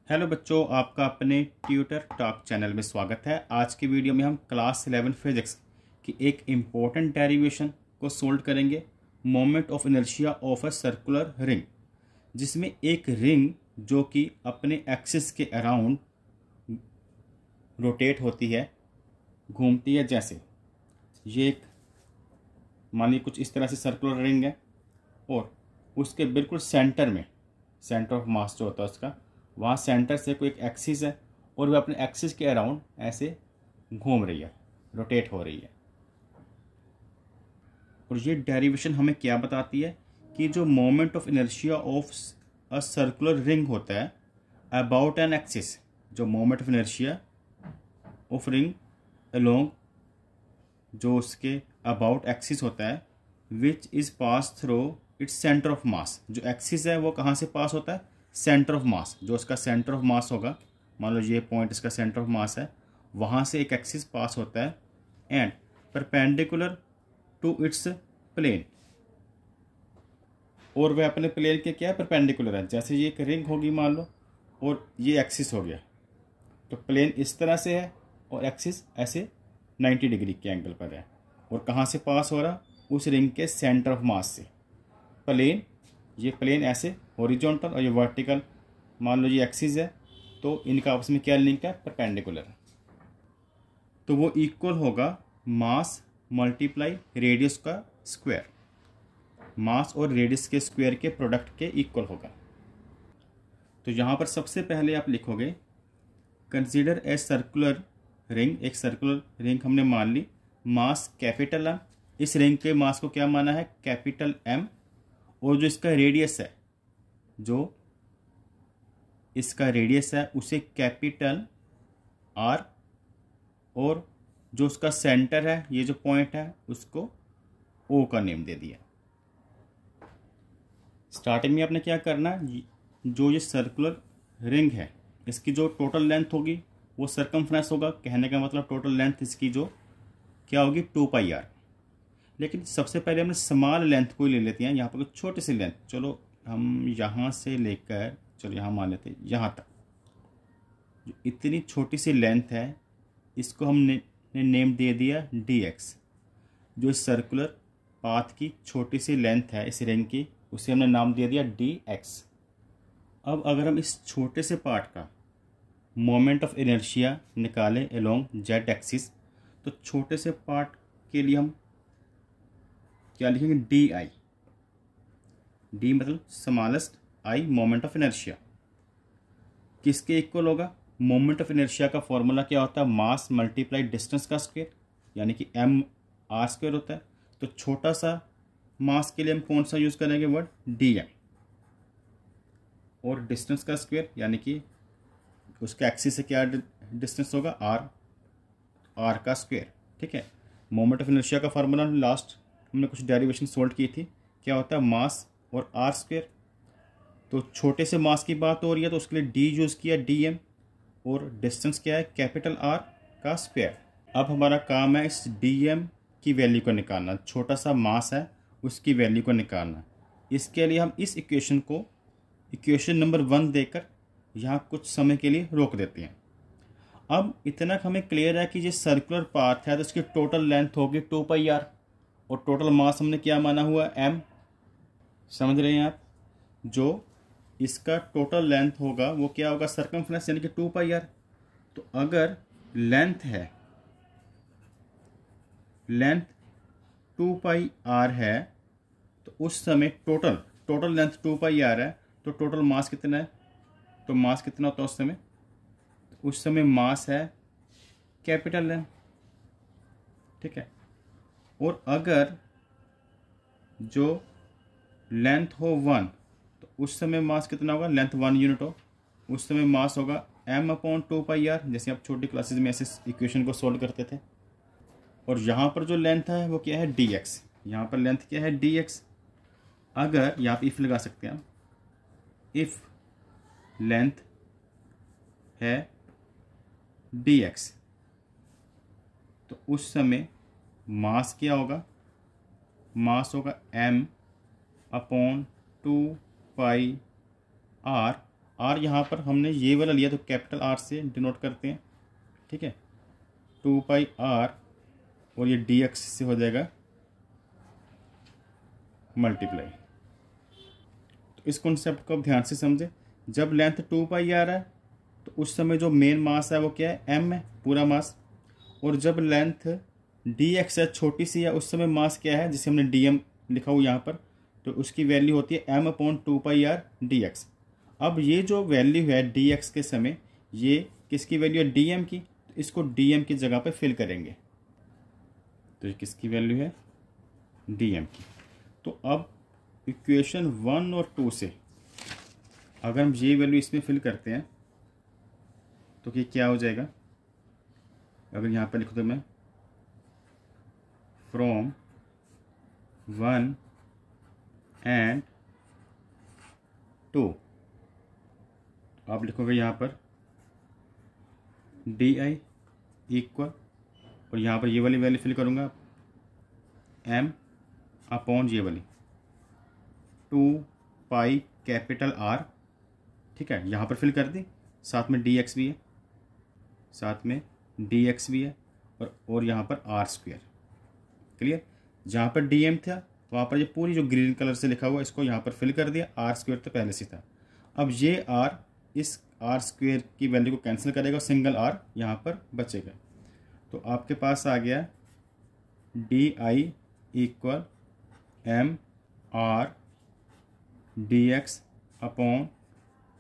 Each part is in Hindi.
हेलो बच्चों, आपका अपने ट्यूटर टॉक चैनल में स्वागत है। आज की वीडियो में हम क्लास 11 फिजिक्स की एक इम्पोर्टेंट डेरिवेशन को सोल्व करेंगे। Moment of inertia of a circular ring, जिसमें एक रिंग जो कि अपने एक्सिस के अराउंड रोटेट होती है, घूमती है। जैसे ये एक मानिए कुछ इस तरह से सर्कुलर रिंग है और उसके बिल्कुल सेंटर में सेंटर ऑफ मास जो होता है उसका, वहाँ सेंटर से कोई एक एक्सिस है और वह अपने एक्सिस के अराउंड ऐसे घूम रही है, रोटेट हो रही है। और ये डेरिवेशन हमें क्या बताती है कि जो moment of inertia of a circular ring होता है अबाउट एन एक्सिस, जो moment of inertia of ring along जो उसके अबाउट एक्सिस होता है, which is pass through its centre of मास। जो एक्सिस है वो कहाँ से पास होता है? सेंटर ऑफ मास। जो उसका सेंटर ऑफ मास होगा, मान लो ये पॉइंट इसका सेंटर ऑफ मास है, वहाँ से एक एक्सिस पास होता है and perpendicular to its plane. और वह अपने प्लेन के क्या है? परपेंडिकुलर है। जैसे ये एक रिंग होगी मान लो और ये एक्सिस हो गया, तो प्लेन इस तरह से है और एक्सिस ऐसे 90 डिग्री के एंगल पर है। और कहाँ से पास हो रहा? उस रिंग के सेंटर ऑफ मास से। प्लेन, ये प्लेन ऐसे हॉरिजॉन्टल और ये वर्टिकल, मान लो ये एक्सिस है, तो इनका आपस में क्या लिंक है? परपेंडिकुलर। तो वो इक्वल होगा मास मल्टीप्लाई रेडियस का स्क्वायर। मास और रेडियस के स्क्वायर के प्रोडक्ट के इक्वल होगा। तो यहाँ पर सबसे पहले आप लिखोगे कंसीडर ए सर्कुलर रिंग। एक सर्कुलर रिंग हमने मान ली, मास कैपिटल एम। इस रिंग के मास को क्या माना है? Capital M. और जो इसका रेडियस है, जो इसका रेडियस है उसे कैपिटल आर। और जो उसका सेंटर है, ये जो पॉइंट है, उसको ओ का नेम दे दिया। स्टार्टिंग में आपने क्या करना, जो ये सर्कुलर रिंग है इसकी जो टोटल लेंथ होगी वो सर्कमफ्रेंस होगा। कहने का मतलब टोटल लेंथ इसकी जो क्या होगी? 2πr। लेकिन सबसे पहले हमने स्मॉल लेंथ को ही ले लेते हैं। यहाँ पर कुछ छोटी सी लेंथ, चलो हम यहाँ से लेकर, चलो यहाँ मान लेते हैं यहाँ तक। जो इतनी छोटी सी लेंथ है इसको हमने नेम दे दिया dx। जो सर्कुलर पाथ की छोटी सी लेंथ है इस रिंग की, उसे हमने नाम दे दिया dx। अब अगर हम इस छोटे से पार्ट का मोमेंट ऑफ इनर्शिया निकालें अलोंग जेड एक्सिस, तो छोटे से पार्ट के लिए हम क्या लिखेंगे? di। d मतलब smallest, i moment of inertia. किसके इक्वल होगा? मोमेंट ऑफ इनर्शिया का फॉर्मूला क्या होता है? मास मल्टीप्लाई डिस्टेंस का स्क्वायर, यानी कि m r स्क्वायर होता है। तो छोटा सा मास के लिए हम कौन सा यूज करेंगे वर्ड? dm। और डिस्टेंस का स्क्वायर यानी कि उसके एक्सिस से क्या डिस्टेंस होगा? r का स्क्वायर। ठीक है। मोमेंट ऑफ इनर्शिया का फार्मूला लास्ट हमने कुछ डेरिवेशन सोल्व की थी, क्या होता है? मास और r स्क्वायर। तो छोटे से मास की बात हो रही है तो उसके लिए d यूज़ किया dm, और डिस्टेंस क्या है? कैपिटल R का स्क्वायर। अब हमारा काम है इस dm की वैल्यू को निकालना। छोटा सा मास है उसकी वैल्यू को निकालना। इसके लिए हम इस इक्वेशन को इक्वेशन नंबर 1 देकर यहाँ कुछ समय के लिए रोक देते हैं। अब इतना हमें क्लियर है कि ये सर्कुलर पाथ है तो इसकी टोटल लेंथ होगी 2πr और टोटल मास हमने क्या माना हुआ? m। समझ रहे हैं आप? जो इसका टोटल लेंथ होगा वो क्या होगा? सर्कमफ्रेंस, यानी कि 2πr। तो अगर लेंथ है, लेंथ 2πr है, तो उस समय टोटल लेंथ 2πr है, तो टोटल मास कितना है? तो मास कितना होता है उस समय? उस समय मास है कैपिटल है। ठीक है। और अगर जो लेंथ हो 1, तो उस समय मास कितना होगा? लेंथ 1 यूनिट हो, उस समय मास होगा m/2πr। जैसे आप छोटी क्लासेस में ऐसे इक्वेशन को सोल्व करते थे। और यहाँ पर जो लेंथ है वो क्या है? dx। यहाँ पर लेंथ क्या है? dx। अगर यहाँ पे इफ लगा सकते हैं हम, इफ लेंथ है dx, तो उस समय मास क्या होगा? मास होगा m/2πr आर यहाँ पर हमने ये वाला लिया तो कैपिटल आर से डिनोट करते हैं, ठीक है, 2 पाई आर और ये डी एक्स से हो जाएगा मल्टीप्लाई। तो इस कॉन्सेप्ट को आप ध्यान से समझें। जब लेंथ 2 पाई आर है तो उस समय जो मेन मास है वो क्या है, एम है, पूरा मास। और जब लेंथ डी एक्स है, छोटी सी है, उस समय मास क्या है, जिसे हमने डी एम लिखा हुआ यहाँ पर, तो उसकी वैल्यू होती है M upon 2 pi are D x. अब ये जो वैल्यू है डी एक्स के समय, ये किसकी वैल्यू है, डी एम की, तो इसको डी एम की जगह पे फिल करेंगे। तो ये किसकी वैल्यू है, डी एम की। तो अब इक्वेशन 1 और 2 से अगर हम ये वैल्यू इसमें फिल करते हैं तो ये क्या हो जाएगा, अगर यहाँ पर लिख दो मैं फ्रॉम 1 एंड 2, आप लिखोगे यहाँ पर डी आई इक्वल, और यहाँ पर ये वाली वैल्यू फिल करूँगा एम अपॉन ये वाली 2 पाई कैपिटल आर, ठीक है, यहाँ पर फिल कर दी, साथ में डी एक्स भी है, साथ में डी एक्स भी है, और यहाँ पर आर स्क्वायर। क्लियर। जहाँ पर डी एम था वहाँ पर ये पूरी जो ग्रीन कलर से लिखा हुआ इसको यहाँ पर फिल कर दिया, आर स्क्वायर तो पहले से था। अब ये आर इस आर स्क्वायर की वैल्यू को कैंसिल करेगा, सिंगल आर यहाँ पर बचेगा। तो आपके पास आ गया D I equal M R D X upon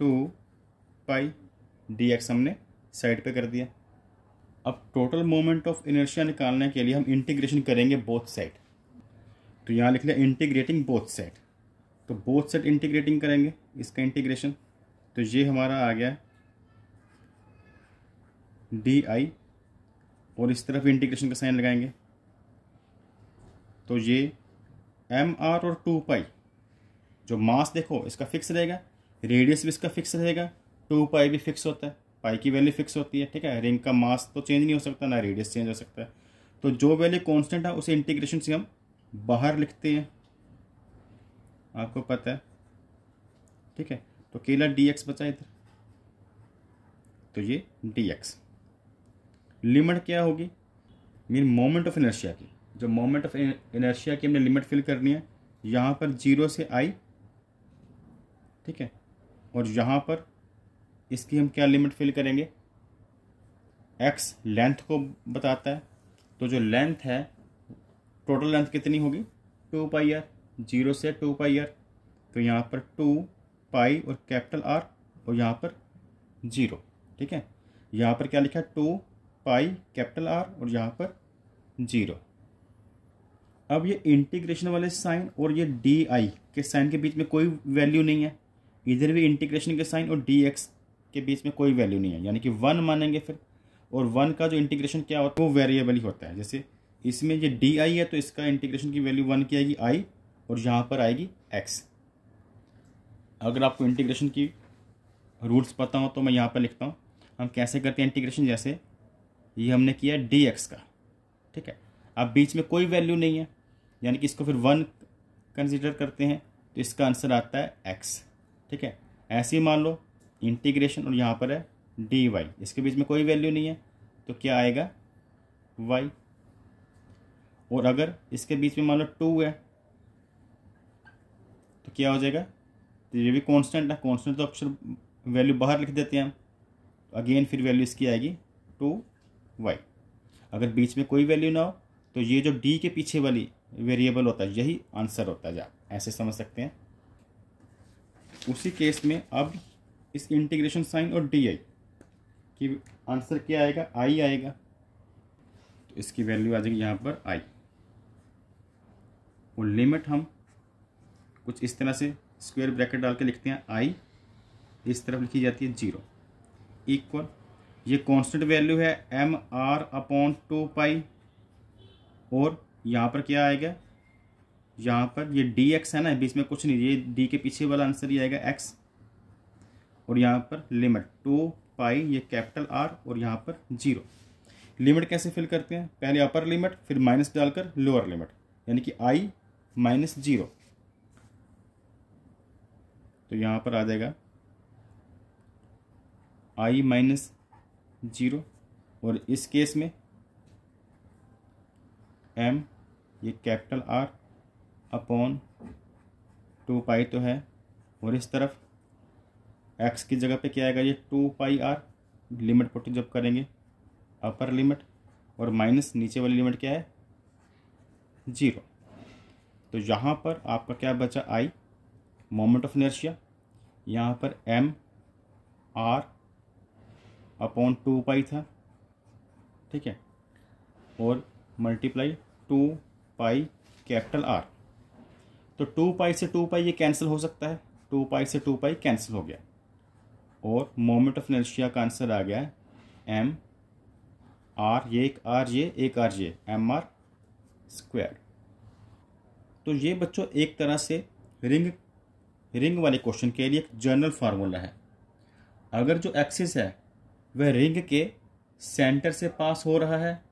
2 pi, D X हमने साइड पे कर दिया। अब टोटल मोमेंट ऑफ इनर्शिया निकालने के लिए हम इंटीग्रेशन करेंगे बोथ साइड। तो यहाँ लिख लिया इंटीग्रेटिंग बोथ साइड, तो बोथ साइड इंटीग्रेटिंग करेंगे इसका इंटीग्रेशन। तो ये हमारा आ गया डी आई, और इस तरफ इंटीग्रेशन का साइन लगाएंगे, तो ये एम आर और 2 पाई, जो मास देखो इसका फिक्स रहेगा, रेडियस भी इसका फिक्स रहेगा, 2 पाई भी फिक्स होता है, पाई की वैल्यू फिक्स होती है, ठीक है। रिंग का मास तो चेंज नहीं हो सकता, ना रेडियस चेंज हो सकता है। तो जो वैल्यू कांस्टेंट है उसे इंटीग्रेशन से हम बाहर लिखते हैं, आपको पता है, ठीक है। तो केवल डी एक्स बचा इधर, तो ये डी एक्स। लिमिट क्या होगी, मीन मोमेंट ऑफ इनर्शिया की, जो मोमेंट ऑफ इनर्शिया की हमने लिमिट फिल करनी है, यहाँ पर 0 से आई, ठीक है, और यहाँ पर इसकी हम क्या लिमिट फिल करेंगे, एक्स लेंथ को बताता है, तो जो लेंथ है टोटल लेंथ कितनी होगी, 2 पाई आर, 0 से 2 पाई आर, तो यहाँ पर 2 पाई और कैपिटल आर, और यहाँ पर 0, ठीक है। यहाँ पर क्या लिखा है, 2 पाई कैपिटल आर और यहाँ पर 0। अब ये इंटीग्रेशन वाले साइन और ये डी आई के साइन के बीच में कोई वैल्यू नहीं है, इधर भी इंटीग्रेशन के साइन और डी एक्स के बीच में कोई वैल्यू नहीं है, यानी कि 1 मानेंगे फिर। और 1 का जो इंटीग्रेशन क्या होता है वो वेरिएबल ही होता है। जैसे इसमें ये डी आई है तो इसका इंटीग्रेशन की वैल्यू 1 की आएगी आई, और यहाँ पर आएगी एक्स। अगर आपको इंटीग्रेशन की रूल्स पता हो तो मैं यहाँ पर लिखता हूँ, हम कैसे करते हैं इंटीग्रेशन। जैसे ये हमने किया डी एक्स का, ठीक है, अब बीच में कोई वैल्यू नहीं है, यानी कि इसको फिर 1 कंसिडर करते हैं, तो इसका आंसर आता है एक्स, ठीक है। ऐसे ही मान लो इंटीग्रेशन, और यहाँ पर है डी वाई, इसके बीच में कोई वैल्यू नहीं है, तो क्या आएगा वाई। और अगर इसके बीच में मान लो 2 है तो क्या हो जाएगा, तो ये भी कांस्टेंट है, कांस्टेंट तो अक्षर वैल्यू बाहर लिख देते हैं हम, तो अगेन फिर वैल्यू इसकी आएगी 2y। अगर बीच में कोई वैल्यू ना हो तो ये जो d के पीछे वाली वेरिएबल होता है यही आंसर होता है, आप ऐसे समझ सकते हैं। उसी केस में अब इस इंटीग्रेशन साइन और डी आई की आंसर क्या आएगा, आई आएगा, तो इसकी वैल्यू आ जाएगी यहाँ पर आई। और लिमिट हम कुछ इस तरह से स्क्वायर ब्रैकेट डाल के लिखते हैं, आई इस तरफ लिखी जाती है 0 इक्वल, ये कांस्टेंट वैल्यू है एम आर अपॉन 2 पाई, और यहाँ पर क्या आएगा, यहाँ पर ये डी एक्स है ना, बीच में कुछ नहीं, ये डी के पीछे वाला आंसर ही आएगा एक्स। और यहाँ पर लिमिट 2 पाई, ये कैपिटल आर, और यहाँ पर 0। लिमिट कैसे फिल करते हैं, पहले अपर लिमिट फिर माइनस डालकर लोअर लिमिट, यानी कि आई माइनस 0, तो यहाँ पर आ जाएगा आई माइनस 0, और इस केस में m ये कैपिटल R अपॉन 2 पाई तो है, और इस तरफ x की जगह पे क्या आएगा, ये 2 पाई R, लिमिट पुट जब करेंगे अपर लिमिट, और माइनस नीचे वाली लिमिट क्या है 0। तो यहाँ पर आपका क्या बचा, I मोमेंट ऑफ इनर्शिया, यहाँ पर m R अपॉन 2 पाई था, ठीक है, और मल्टीप्लाई 2 पाई कैपिटल R। तो 2 पाई से 2 पाई ये कैंसिल हो सकता है, 2 पाई से 2 पाई कैंसिल हो गया, और मोमेंट ऑफ इनर्शिया का आंसर आ गया m R, ये एक R ये, एक R ये, एम आर स्क्वायर। तो ये बच्चों एक तरह से रिंग वाले क्वेश्चन के लिए एक जनरल फार्मूला है। अगर जो एक्सिस है वह रिंग के सेंटर से पास हो रहा है,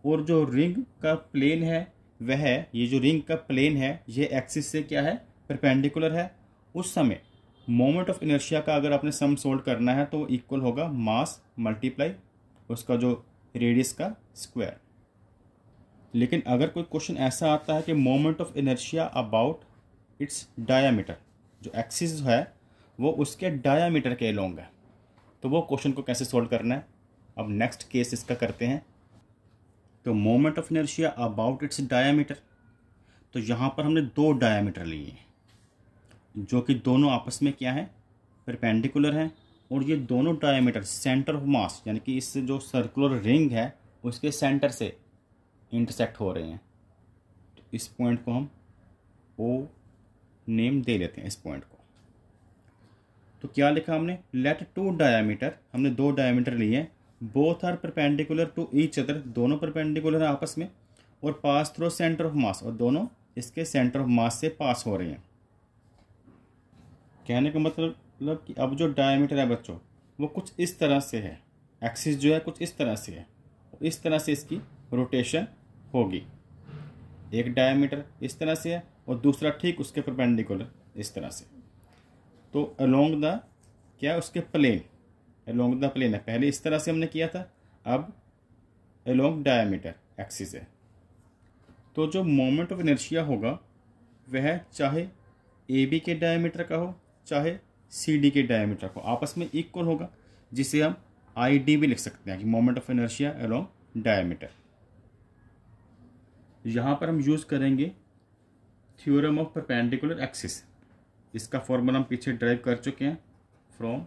और जो रिंग का प्लेन है वह, ये जो रिंग का प्लेन है ये एक्सिस से क्या है, परपेंडिकुलर है, उस समय मोमेंट ऑफ इनर्शिया का अगर आपने सम सोल्व करना है तो इक्वल होगा मास मल्टीप्लाई उसका जो रेडियस का स्क्वायर। लेकिन अगर कोई क्वेश्चन ऐसा आता है कि moment of inertia about it's diameter, जो एक्सिस है वो उसके डायामीटर के अलोंग है, तो वो क्वेश्चन को कैसे सोल्व करना है, अब नेक्स्ट केस इसका करते हैं। तो moment of inertia about it's diameter, तो यहाँ पर हमने 2 डायामीटर लिए हैं जो कि दोनों आपस में क्या है, परपेंडिकुलर हैं, और ये दोनों डायामीटर सेंटर ऑफ मास यानी कि इस जो सर्कुलर रिंग है उसके सेंटर से इंटरसेक्ट हो रहे हैं। तो इस पॉइंट को हम O नेम दे लेते हैं, इस पॉइंट को। तो क्या लिखा हमने, लेट 2 डायामीटर, हमने 2 डायामीटर लिए हैं, both are perpendicular to each other, दोनों परपेंडिकुलर हैं आपस में, और pass through centre of mass, और दोनों इसके सेंटर ऑफ मास से पास हो रहे हैं। कहने का मतलब कि अब जो डायमीटर है बच्चों वो कुछ इस तरह से है, एक्सिस जो है कुछ इस तरह से है, इस तरह से इसकी रोटेशन होगी। एक डायमीटर इस तरह से है और दूसरा ठीक उसके परपेंडिकुलर इस तरह से। तो अलोंग द क्या उसके प्लेन, अलोंग द प्लेन है, पहले इस तरह से हमने किया था, अब अलोंग डायमीटर एक्सिस है। तो जो मोमेंट ऑफ इनर्शिया होगा वह चाहे ए बी के डायमीटर का हो चाहे सी डी के डायमीटर को, आपस में इक्वल होगा, जिसे हम आई डी भी लिख सकते हैं कि moment of inertia along diameter. यहाँ पर हम यूज़ करेंगे थ्योरम ऑफ परपेंडिकुलर एक्सिस। इसका फॉर्मूला हम पीछे ड्राइव कर चुके हैं, from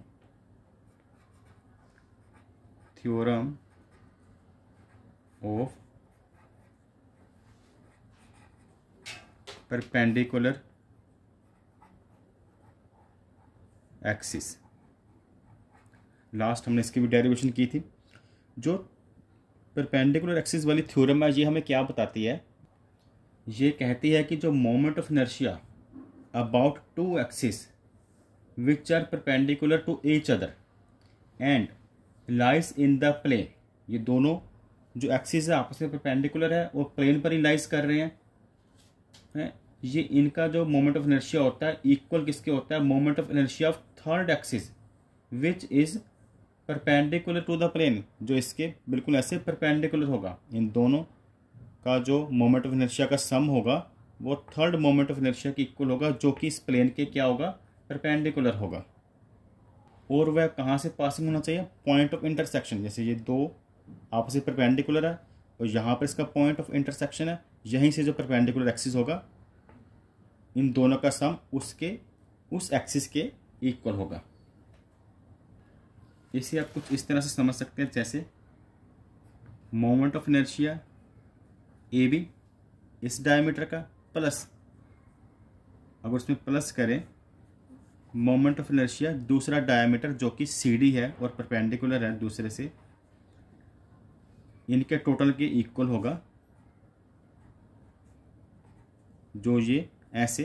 theorem of perpendicular axis. Last हमने इसकी भी डेरिवेशन की थी। जो परपेंडिकुलर एक्सिस वाली थ्योरम है ये हमें क्या बताती है, ये कहती है कि जो moment of inertia about 2 axis which are perpendicular to each other and lies in the plane, ये दोनों जो एक्सिस है आपस में परपेंडिकुलर है और प्लेन पर ही लाइज कर रहे हैं, ये इनका जो मोमेंट ऑफ इनर्शिया होता है इक्वल किसके होता है, moment of inertia of third axis which is perpendicular to the plane, जो इसके बिल्कुल ऐसे परपेंडिकुलर होगा। इन दोनों का जो मोमेंट ऑफ इनर्शिया का सम होगा वो थर्ड मोमेंट ऑफ इनर्शिया की इक्वल होगा, जो कि इस प्लेन के क्या होगा, परपेंडिकुलर होगा। और वह कहाँ से पासिंग होना चाहिए, पॉइंट ऑफ इंटरसेक्शन। जैसे ये दो आपस में परपेंडिकुलर है और यहाँ पर इसका पॉइंट ऑफ इंटरसेक्शन है, यहीं से जो परपेंडिकुलर एक्सिस होगा इन दोनों का सम उसके उस एक्सिस के इक्वल होगा। इसे आप कुछ इस तरह से समझ सकते हैं, जैसे moment of inertia A B इस डायमीटर का प्लस, अगर उसमें प्लस करें मोमेंट ऑफ इनर्शिया दूसरा डायमीटर जो कि सी डी है और परपेंडिकुलर है दूसरे से, इनके टोटल के इक्वल होगा, जो ये ऐसे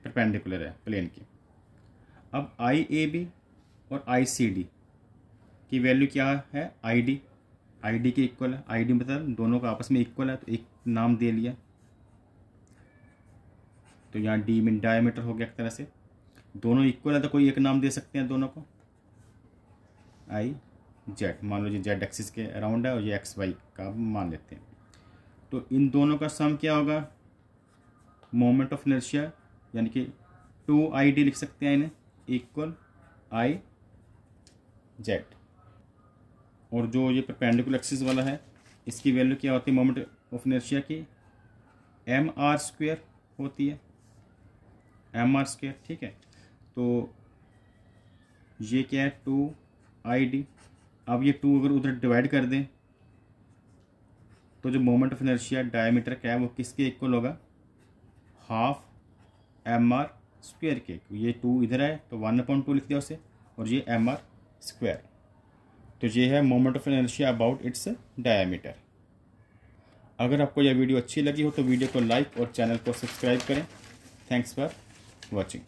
परपेंडिकुलर है प्लेन की। अब आई ए बी और आई सी डी की वैल्यू क्या है, आई डी के इक्वल है। आई डी मतलब दोनों का आपस में इक्वल है, तो एक नाम दे लिया, तो यहाँ डी में डायमीटर हो गया। एक तरह से दोनों इक्वल है तो कोई एक नाम दे सकते हैं दोनों को। आई जेड, मान लो ये जेड एक्सिस के अराउंड है और ये एक्स वाई का मान लेते हैं। तो इन दोनों का सम क्या होगा, मोमेंट ऑफ इनर्शिया, यानी कि 2ID लिख सकते हैं इन्हें, इक्वल आई जेड। और जो ये परपेंडिकुलर एक्सिस वाला है इसकी वैल्यू क्या होती है मोमेंट ऑफ इनर्शिया की, mr² होती है, mr², ठीक है। तो ये क्या है 2ID। अब ये 2 अगर उधर डिवाइड कर दें तो जो मोमेंट ऑफ इनर्शिया डायमीटर का है वो किसके इक्वल होगा, हाफ mr² के। ये 2 इधर है तो 1/2 लिख दिया उसे, और ये mr²। तो ये है moment of inertia about its diameter. अगर आपको यह वीडियो अच्छी लगी हो तो वीडियो को लाइक और चैनल को सब्सक्राइब करें। Thanks for watching.